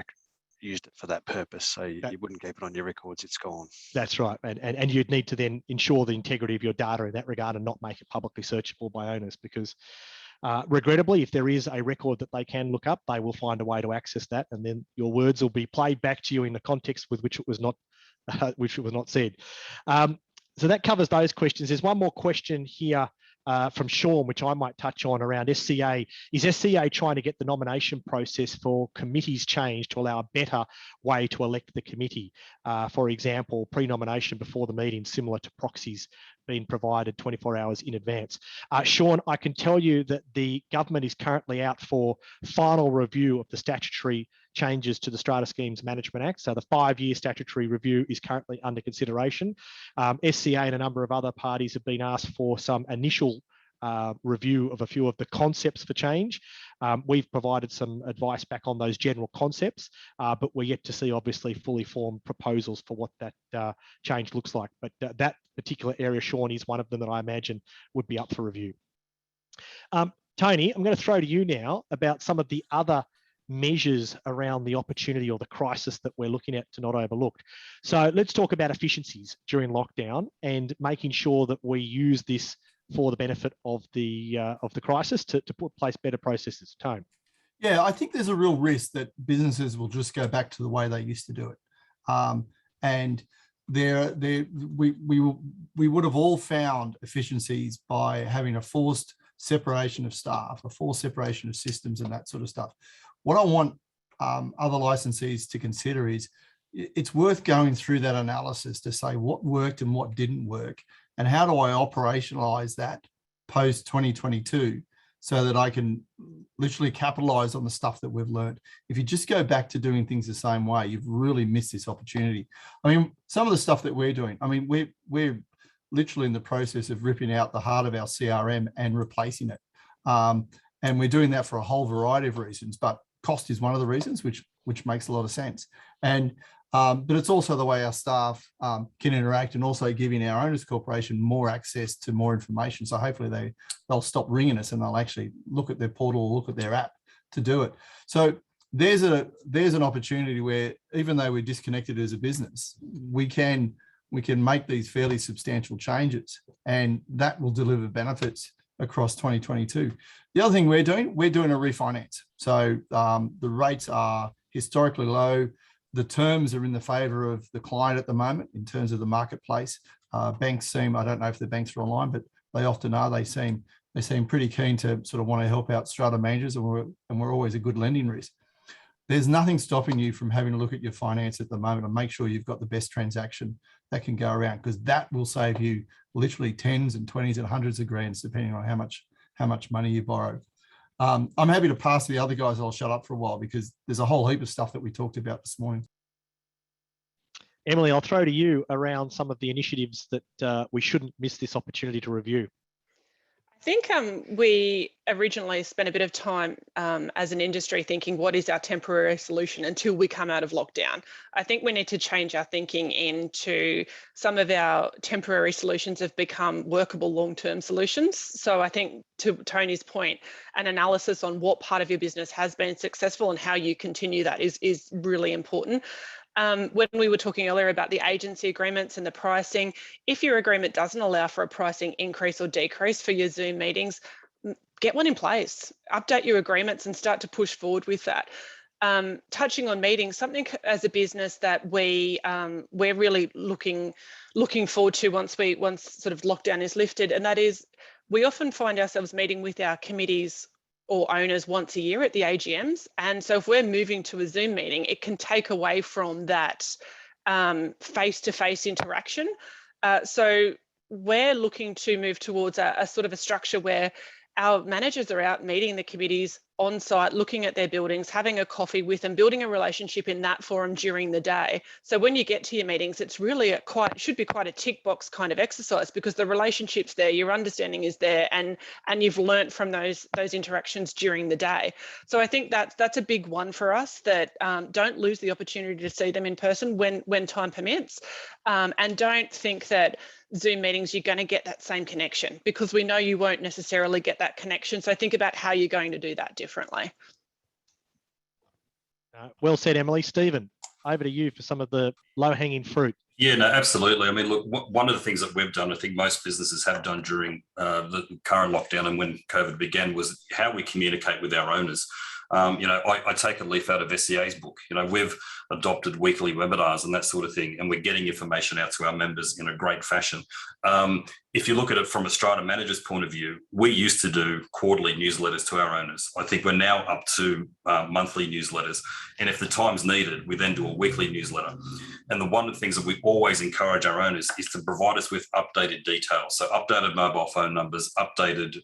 [SPEAKER 2] used it for that purpose, so you wouldn't keep it on your records. It's gone.
[SPEAKER 1] That's right, and you'd need to then ensure the integrity of your data in that regard and not make it publicly searchable by owners, because regrettably, if there is a record that they can look up, they will find a way to access that, and then your words will be played back to you in the context with which it was not said. So that covers those questions. There's one more question here from Sean, which I might touch on around SCA. Is SCA trying to get the nomination process for committees changed to allow a better way to elect the committee? For example, pre-nomination before the meeting, similar to proxies being provided 24 hours in advance. Sean, I can tell you that the government is currently out for final review of the statutory changes to the Strata Schemes Management Act. So the 5-year statutory review is currently under consideration. SCA and a number of other parties have been asked for some initial review of a few of the concepts for change. We've provided some advice back on those general concepts, but we're yet to see obviously fully formed proposals for what that change looks like. But that particular area, Sean, is one of them that I imagine would be up for review. Tony, I'm going to throw to you now about some of the other measures around the opportunity or the crisis that we're looking at to not overlook. So let's talk about efficiencies during lockdown and making sure that we use this for the benefit of the crisis to put in place better processes. Tone.
[SPEAKER 3] Yeah, I think there's a real risk that businesses will just go back to the way they used to do it, and we would have all found efficiencies by having a forced separation of staff, a forced separation of systems, and that sort of stuff. What I want other licensees to consider is it's worth going through that analysis to say what worked and what didn't work, and how do I operationalize that post 2022 so that I can literally capitalize on the stuff that we've learned. If you just go back to doing things the same way, you've really missed this opportunity. I mean, some of the stuff that we're doing, I mean, we're literally in the process of ripping out the heart of our CRM and replacing it. And we're doing that for a whole variety of reasons, but cost is one of the reasons, which makes a lot of sense. And but it's also the way our staff can interact, and also giving our owners corporation more access to more information. So hopefully they'll stop ringing us and they'll actually look at their portal, look at their app to do it. So there's an opportunity where, even though we're disconnected as a business, we can make these fairly substantial changes, and that will deliver benefits across 2022. The other thing we're doing a refinance. So the rates are historically low. The terms are in the favour of the client at the moment in terms of the marketplace. Banks seem, I don't know if the banks are online, but they often are. They seem pretty keen to sort of want to help out Strata Managers, and we're always a good lending risk. There's nothing stopping you from having a look at your finance at the moment and make sure you've got the best transaction that can go around, because that will save you literally tens and 20s and hundreds of grands, depending on how much money you borrow. I'm happy to pass to the other guys. I'll shut up for a while because there's a whole heap of stuff that we talked about this morning.
[SPEAKER 1] Emily, I'll throw to you around some of the initiatives that we shouldn't miss this opportunity to review.
[SPEAKER 4] I think we originally spent a bit of time as an industry thinking, what is our temporary solution until we come out of lockdown? I think we need to change our thinking into some of our temporary solutions have become workable long-term solutions. So I think, to Tony's point, an analysis on what part of your business has been successful and how you continue that is really important. When we were talking earlier about the agency agreements and the pricing, if your agreement doesn't allow for a pricing increase or decrease for your Zoom meetings, get one in place, update your agreements and start to push forward with that. Touching on meetings, something as a business that we're really looking forward to once sort of lockdown is lifted, and that is, we often find ourselves meeting with our committees or owners once a year at the AGMs. And so if we're moving to a Zoom meeting, it can take away from that face-to-face interaction. So we're looking to move towards a sort of a structure where our managers are out meeting the committees on site, looking at their buildings, having a coffee with them, building a relationship in that forum during the day. So when you get to your meetings, it's really should be quite a tick box kind of exercise, because the relationship's there, your understanding is there, and you've learnt from those interactions during the day. So I think that's a big one for us, that don't lose the opportunity to see them in person when time permits, and don't think that Zoom meetings you're going to get that same connection, because we know you won't necessarily get that connection. So think about how you're going to do that differently.
[SPEAKER 1] Well said, Emily. Stephen, over to you for some of the low-hanging fruit.
[SPEAKER 5] Yeah, no, absolutely. I mean, look, one of the things that we've done, I think most businesses have done during the current lockdown and when COVID began, was how we communicate with our owners. I take a leaf out of SCA's book. We've adopted weekly webinars and that sort of thing, and we're getting information out to our members in a great fashion. If you look at it from a Strata Managers point of view, we used to do quarterly newsletters to our owners. I think we're now up to monthly newsletters. And if the time's needed, we then do a weekly newsletter. And one of the things that we always encourage our owners is to provide us with updated details. So updated mobile phone numbers, updated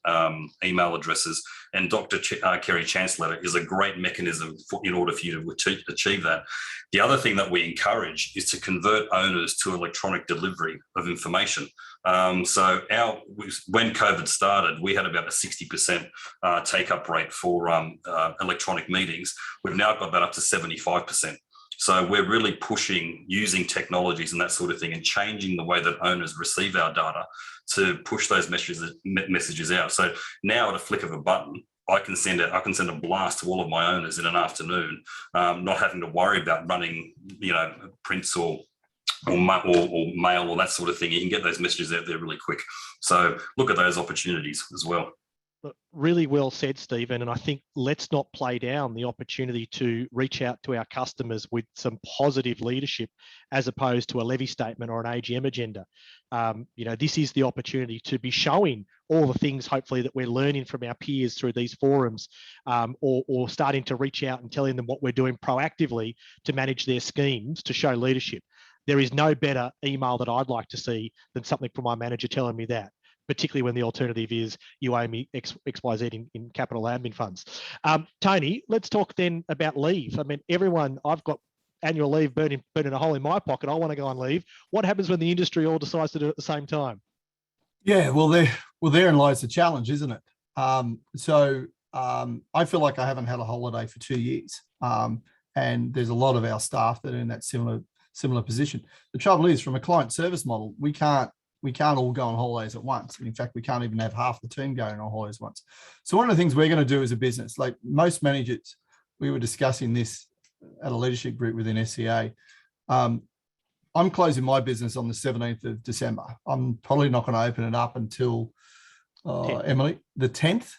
[SPEAKER 5] email addresses, and Dr. Kerry Chan's letter is a great mechanism in order for you to achieve that. The other thing that we encourage is to convert owners to electronic delivery of information. So when COVID started, we had about a 60% take-up rate for electronic meetings. We've now got that up to 75%. So we're really pushing using technologies and that sort of thing, and changing the way that owners receive our data to push those messages out. So now at a flick of a button, I can send a blast to all of my owners in an afternoon, not having to worry about running, prints or mail or that sort of thing. You can get those messages out there really quick. So look at those opportunities as well.
[SPEAKER 1] Really well said, Stephen. And I think let's not play down the opportunity to reach out to our customers with some positive leadership, as opposed to a levy statement or an AGM agenda. This is the opportunity to be showing all the things, hopefully, that we're learning from our peers through these forums, or starting to reach out and telling them what we're doing proactively to manage their schemes, to show leadership. There is no better email that I'd like to see than something from my manager telling me that, particularly when the alternative is you owe me XYZ in capital admin funds. Tony, let's talk then about leave. I mean, I've got annual leave burning a hole in my pocket. I want to go on leave. What happens when the industry all decides to do it at the same time?
[SPEAKER 3] Yeah, therein lies the challenge, isn't it? I feel like I haven't had a holiday for 2 years. And there's a lot of our staff that are in that similar position. The trouble is, from a client service model, we can't all go on holidays at once. And in fact, we can't even have half the team going on holidays once. So one of the things we're going to do as a business, like most managers, we were discussing this at a leadership group within SCA. I'm closing my business on the 17th of December. I'm probably not going to open it up until, Emily, the 10th.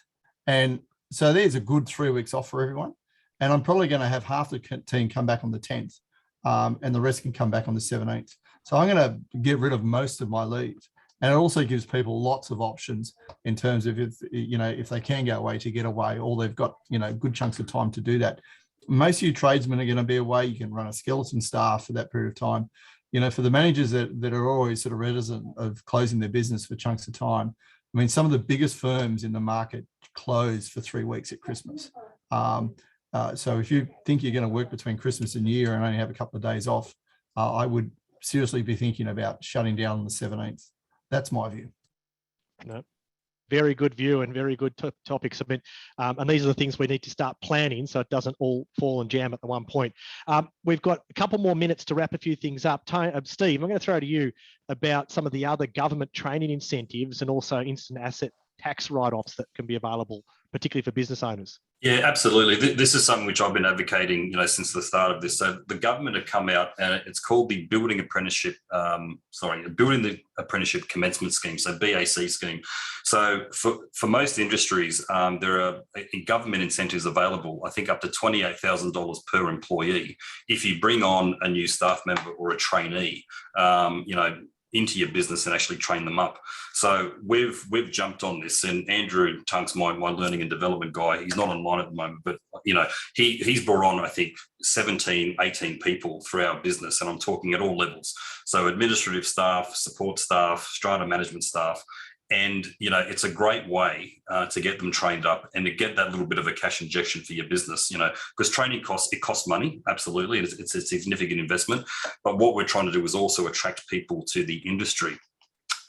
[SPEAKER 3] And so there's a good 3 weeks off for everyone. And I'm probably going to have half the team come back on the 10th, and the rest can come back on the 17th. So I'm going to get rid of most of my leave. And it also gives people lots of options in terms of if they can go away, to get away, or they've got, good chunks of time to do that. Most of you tradesmen are going to be away. You can run a skeleton staff for that period of time. For the managers that are always sort of reticent of closing their business for chunks of time, I mean, some of the biggest firms in the market close for 3 weeks at Christmas. So if you think you're going to work between Christmas and New Year and only have a couple of days off, I would seriously be thinking about shutting down on the 17th. That's my view.
[SPEAKER 1] No, very good view and very good topics. I mean, and these are the things we need to start planning so it doesn't all fall and jam at the one point. We've got a couple more minutes to wrap a few things up. Steve, I'm going to throw to you about some of the other government training incentives and also instant asset tax write-offs that can be available, particularly for business owners.
[SPEAKER 5] Yeah, absolutely. This is something which I've been advocating, since the start of this. So the government have come out, and it's called the Building the Apprenticeship Commencement Scheme, so BAC scheme. So for most industries, there are government incentives available, I think up to $28,000 per employee if you bring on a new staff member or a trainee, into your business and actually train them up. So we've jumped on this, and Andrew Tunks, my learning and development guy, he's not online at the moment, but he's brought on, I think, 17, 18 people through our business, and I'm talking at all levels. So administrative staff, support staff, strata management staff. And, it's a great way to get them trained up and to get that little bit of a cash injection for your business, because training costs money. Absolutely. It's a significant investment. But what we're trying to do is also attract people to the industry.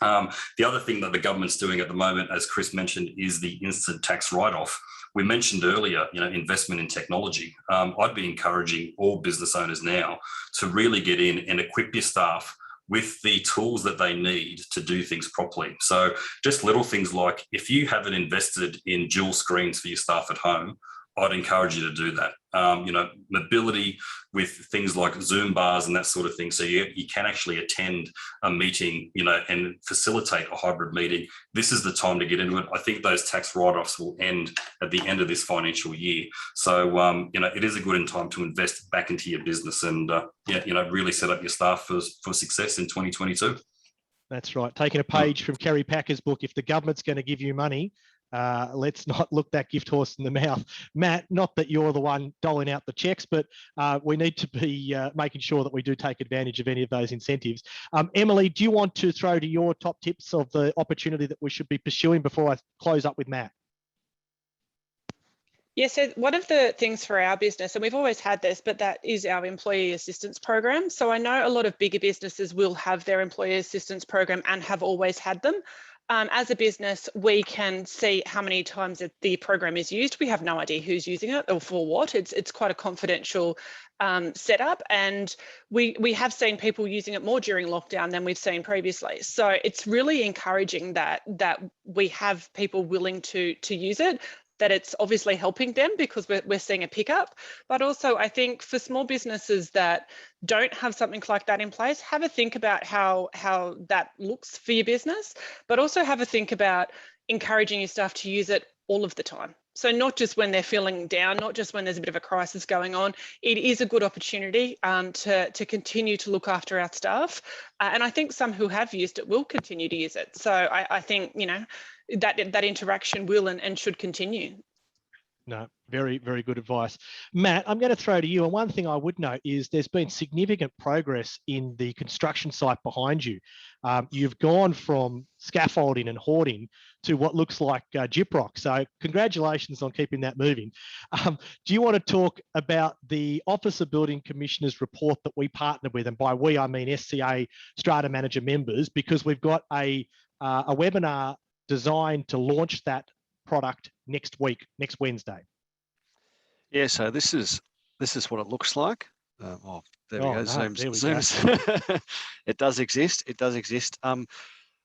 [SPEAKER 5] The other thing that the government's doing at the moment, as Chris mentioned, is the instant tax write-off. We mentioned earlier, investment in technology. I'd be encouraging all business owners now to really get in and equip your staff with the tools that they need to do things properly. So just little things like, if you haven't invested in dual screens for your staff at home, I'd encourage you to do that. Mobility with things like Zoom bars and that sort of thing. So you can actually attend a meeting, and facilitate a hybrid meeting. This is the time to get into it. I think those tax write-offs will end at the end of this financial year. So, it is a good time to invest back into your business and, really set up your staff for success in 2022.
[SPEAKER 1] That's right. Taking a page from Kerry Packer's book, if the government's going to give you money, let's not look that gift horse in the mouth. Matt, not that you're the one doling out the checks, but we need to be making sure that we do take advantage of any of those incentives. Emily, do you want to throw to your top tips of the opportunity that we should be pursuing before I close up with Matt?
[SPEAKER 4] Yeah, so one of the things for our business, and we've always had this, but that is our employee assistance program. So I know a lot of bigger businesses will have their employee assistance program and have always had them. As a business, we can see how many times the program is used. We have no idea who's using it or for what. It's quite a confidential setup, and we have seen people using it more during lockdown than we've seen previously. So it's really encouraging that we have people willing to use it, that it's obviously helping them because we're seeing a pickup. But also, I think for small businesses that don't have something like that in place, have a think about how that looks for your business, but also have a think about encouraging your staff to use it all of the time. So not just when they're feeling down, not just when there's a bit of a crisis going on. It is a good opportunity to continue to look after our staff. And I think some who have used it will continue to use it. So I think, that interaction will and should continue.
[SPEAKER 1] No, very, very good advice. Matt, I'm going to throw to you. And one thing I would note is there's been significant progress in the construction site behind you. You've gone from scaffolding and hoarding to what looks like gyprock. So congratulations on keeping that moving. Do you want to talk about the Office of Building Commissioners report that we partnered with? And by we, I mean SCA Strata Manager members, because we've got a webinar designed to launch that product next Wednesday.
[SPEAKER 2] Yeah, so this is what it looks like. There we go.
[SPEAKER 1] No,
[SPEAKER 2] Zooms. It does exist. It does exist.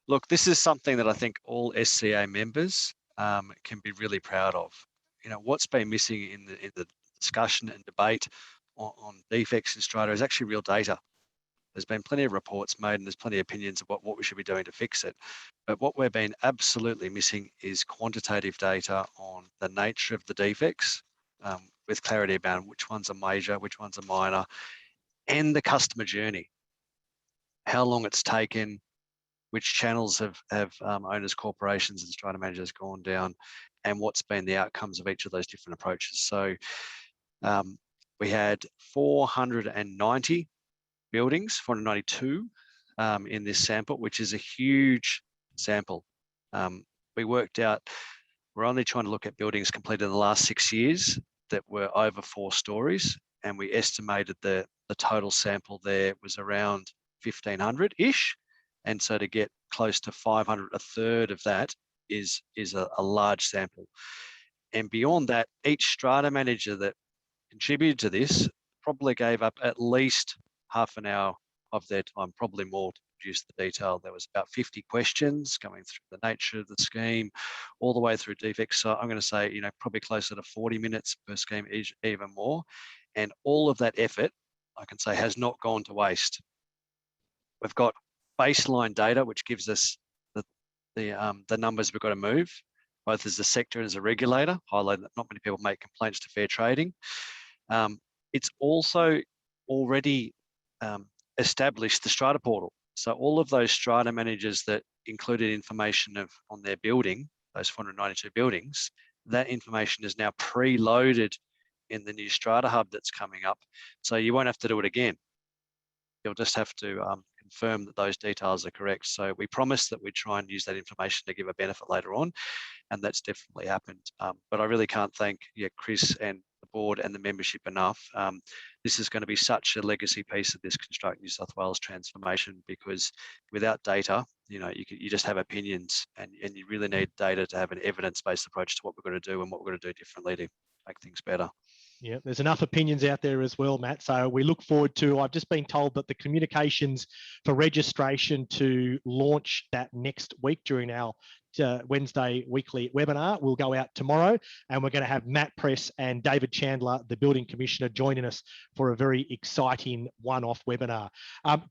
[SPEAKER 2] Look, this is something that I think all SCA members can be really proud of. What's been missing in the discussion and debate on defects in Strata is actually real data. There's been plenty of reports made and there's plenty of opinions about what we should be doing to fix it. But what we've been absolutely missing is quantitative data on the nature of the defects, with clarity about which ones are major, which ones are minor, and the customer journey. How long it's taken, which channels have owners, corporations and strata managers gone down, and what's been the outcomes of each of those different approaches. So we had 490 buildings, 492 in this sample, which is a huge sample. We worked out we're only trying to look at buildings completed in the last 6 years that were over 4 stories, and we estimated the total sample there was around 1,500-ish. And so to get close to 500, a third of that is a large sample. And beyond that, each strata manager that contributed to this probably gave up at least half an hour of their time, probably more, to produce the detail. There was about 50 questions going through the nature of the scheme, all the way through defects. So I'm going to say, probably closer to 40 minutes per scheme, even more. And all of that effort, I can say, has not gone to waste. We've got baseline data, which gives us the numbers we've got to move, both as a sector and as a regulator, highlighting that not many people make complaints to fair trading. It's also already established the strata portal. So all of those strata managers that included information on their building, those 492 buildings, that information is now preloaded in the new strata hub that's coming up. So you won't have to do it again. You'll just have to confirm that those details are correct. So we promised that we'd try and use that information to give a benefit later on, and that's definitely happened. But I really can't thank Chris and the board and the membership enough. This is going to be such a legacy piece of this Construct New South Wales transformation, because without data, you just have opinions, and you really need data to have an evidence-based approach to what we're going to do and what we're going to do differently to make things better.
[SPEAKER 1] Yeah, there's enough opinions out there as well, Matt. So we look forward to, I've just been told that the communications for registration to launch that next week during our Wednesday weekly webinar will go out tomorrow, and we're going to have Matt Press and David Chandler, the Building Commissioner, joining us for a very exciting one-off webinar.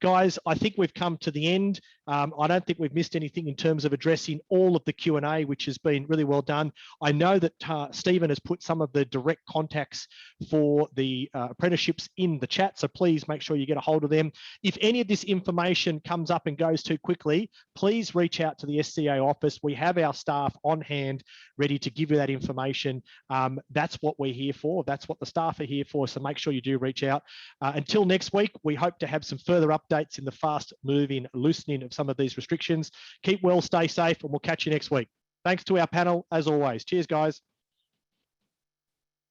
[SPEAKER 1] Guys, I think we've come to the end. I don't think we've missed anything in terms of addressing all of the Q&A, which has been really well done. I know that Stephen has put some of the direct contacts for the apprenticeships in the chat, so please make sure you get a hold of them. If any of this information comes up and goes too quickly, please reach out to the SCA office. We have our staff on hand ready to give you that information. That's what we're here for. That's what the staff are here for. So make sure you do reach out. Until next week, we hope to have some further updates in the fast moving loosening of some of these restrictions. Keep well, stay safe, and we'll catch you next week. Thanks to our panel as always. Cheers, guys.